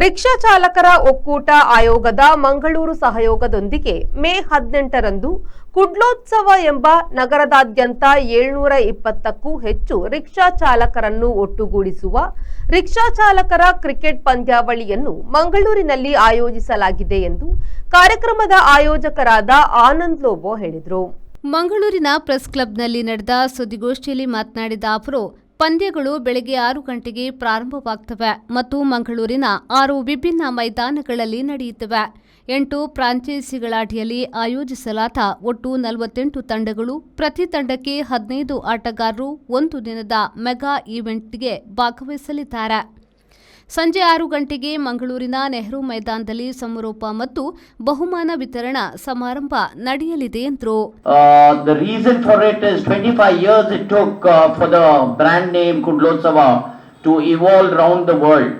Rickshaw ಚಾಲಕರ ಒಕ್ಕೂಟ ಆಯೋಗದ ಮಂಗಳೂರು ಸಹಯೋಗದೊಂದಿಗೆ ಮೇ 18ರಂದು ಕುಡ್ಲೋತ್ಸವ ಎಂಬ ನಗರದಾದ್ಯಂತ 720ಕ್ಕೂ ಹೆಚ್ಚು ರಿಕ್ಷಾ ಚಾಲಕರನ್ನು ಒಟ್ಟುಗೂಡಿಸುವ ರಿಕ್ಷಾ ಚಾಲಕರ ಕ್ರಿಕೆಟ್ ಪಂದ್ಯಾವಳಿಯನ್ನು ಮಂಗಳೂರಿನಲ್ಲಿ ಆಯೋಜಿಸಲಾಗಿದೆ ಎಂದು ಕಾರ್ಯಕ್ರಮದ ಆಯೋಜಕರಾದ ಆನಂದ್ ಲೋಬೋ ಹೇಳಿದರು. ಮಂಗಳೂರಿನ ಪ್ರೆಸ್ ಕ್ಲಬ್ನಲ್ಲಿ ನಡೆದ ಸುದ್ದಿಗೋಷ್ಠಿಯಲ್ಲಿ ಮಾತನಾಡಿದ ಅವರು, ಪಂದ್ಯಗಳು ಬೆಳಗ್ಗೆ 6 ಗಂಟೆಗೆ ಪ್ರಾರಂಭವಾಗುತ್ತವೆ ಮತ್ತು ಮಂಗಳೂರಿನ 6 ವಿಭಿನ್ನ ಮೈದಾನಗಳಲ್ಲಿ ನಡೆಯುತ್ತವೆ. 8 ಫ್ರಾಂಚೈಸಿಗಳ ಅಡಿಯಲ್ಲಿ ಆಯೋಜಿಸಲಾದ ಒಟ್ಟು 48 ತಂಡಗಳು, ಪ್ರತಿ ತಂಡಕ್ಕೆ 15 ಆಟಗಾರರು ಒಂದು ದಿನದ ಮೆಗಾ ಈವೆಂಟ್ಗೆ ಭಾಗವಹಿಸಲಿದ್ದಾರೆ. ಸಂಜೆ 6 ಗಂಟೆಗೆ ಮಂಗಳೂರಿನ ನೆಹರು ಮೈದಾನದಲ್ಲಿ ಸಮಾರೋಪ ಮತ್ತು ಬಹುಮಾನ ವಿತರಣಾ ಸಮಾರಂಭ ನಡೆಯಲಿದೆ ಎಂದರು. The reason for it is 25 years it took for the brand name Kudlotsava to evolve around the world.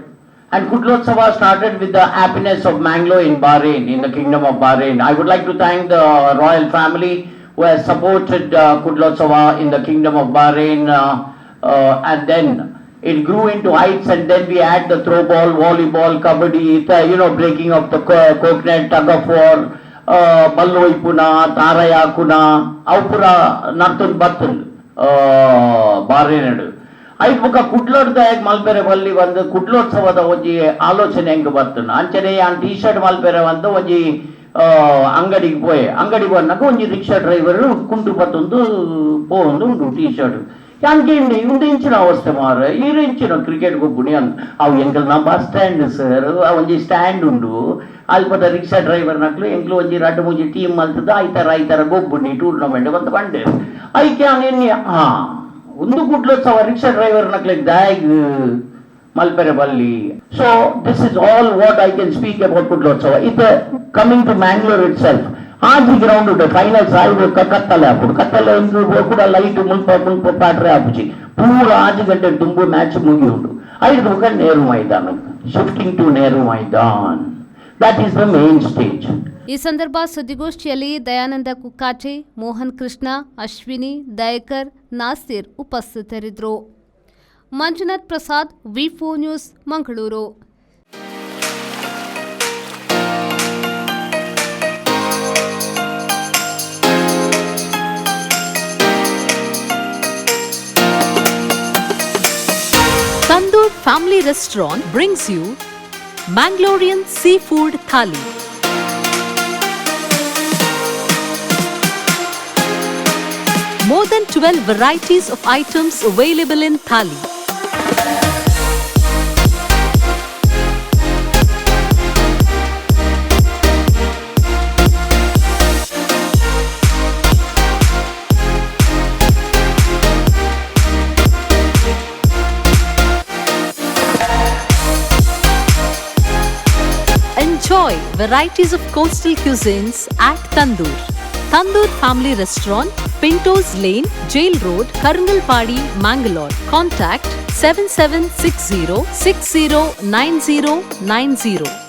And Kudlotsava started with the happiness of Mangalore in Bahrain, in the Kingdom of Bahrain. I would like to thank the royal family who has supported Kudlotsava in the Kingdom of Bahrain, and then it grew into heights, and then we had the throw ball, volleyball, kabaddi, breaking of the coconut, tug of war, balloi puna, taraya kuna, avpura nartun batul, Bahrain. ಐದು ಕುಡ್ಲೋಡ್ದಾಗ ಮಲ್ಪೆರೆ ಬಲ್ಲಿ ಒಂದು ಕುಡ್ಲೋತ್ಸವದ ಒಂಜಿ ಆಲೋಚನೆ ಹೆಂಗೆ ಬರ್ತನ ಅಂಚನೆ on T shirt ಮಲ್ಪೆರೆ ಒಂದು ಒಂಜಿ ಅಂಗಡಿಗೆ ಪೋಯೆ ಅಂಗಡಿಗೆ ಬಂದಾಗ ಒಂಜಿ ರಿಕ್ಷಾ ಡ್ರೈವರ್ ಕುಂಟು ಬತ್ತೊಂದು ಪೋಂದು ಉಂಟು ಟೀ ಶರ್ಟ್ ಅಂಕೇಂಡಿ ಉಂಡು ಇಂಚಿನ ಅವಸ್ಥೆ ಮಾರ ಈರು ಇಂಚಿನ ಕ್ರಿಕೆಟ್ ಗೊಬ್ಬುಣಿ ಅಂತ ಅವು ಎಂಕಲ್ ನಾ ಬಸ್ ಸ್ಟ್ಯಾಂಡ್ ಸರ್ ಒಂಜಿ ಸ್ಟ್ಯಾಂಡ್ ಉಂಡು ಅಲ್ಪದ ರಿಕ್ಷಾ ಡ್ರೈವರ್ ನಕ್ಲು ಎಂಕ್ಲು ಒಂಜಿ ರಡ್ಡು ಮುಂಜಿ ಟೀಮ್ ಮಲ್ತದ ಐತರ ಗೊಬ್ಬುಣಿ ಟೂರ್ನಮೆಂಟ್ ಬಂದು ಬಂಡೆ ಐಕೆ ಅವನೇನಿ ಒಂದು ಕುಡ್ಲೋತ್ಸವ ರಿಕ್ಷಾ ಡ್ರೈವರ್ ನಕ್ಲೆ ದಾಗ್ ಮಲ್ಪೆರೆ ಬಲ್ಲಿ. So this is all what I can speak about Kudlotsava. It coming to Mangalore itself ಆಜಿ ಗ್ರೌಂಡ್ ಉಂಟು ಫೈನಲ್ಸ್ ಆಯ್ದು ಕತ್ತಲೆ ಹಾಕುದು ಕತ್ತಲೆ ಕೂಡ ಲೈಟ್ ಮುಲ್ಪ ಪಾಟ್ರೆ ಹಾಪುಚಿ ಪೂರ 6 ಗಂಟೆ ತುಂಬು ಮ್ಯಾಚ್ ಮುಗಿ ಉಂಟು. 5 ಮುಖ Nehru Maidan shifting to Nehru Maidan. That is the main stage. ಈ ಸಂದರ್ಭ ಸುದ್ದಿಗೋಷ್ಠಿಯಲ್ಲಿ ದಯಾನಂದ ಕುಕ್ಕಾಚೆ, ಮೋಹನ್ ಕೃಷ್ಣ, ಅಶ್ವಿನಿ, ದಯಕರ್, ನಾಸಿರ್ ಉಪಸ್ಥಿತರಿದ್ದರು. ಮಂಜುನಾಥ್ ಪ್ರಸಾದ್, ವಿ4 news, Mangaluru. Tandoor Family Restaurant brings you Mangalorean Seafood Thali. More than 12 varieties of items available in Thali. Enjoy varieties of coastal cuisines at Tandoor. Tandoor Family Restaurant, Pintos Lane, Jail Road, Karangalpadi, Mangalore. Contact 7760 609090.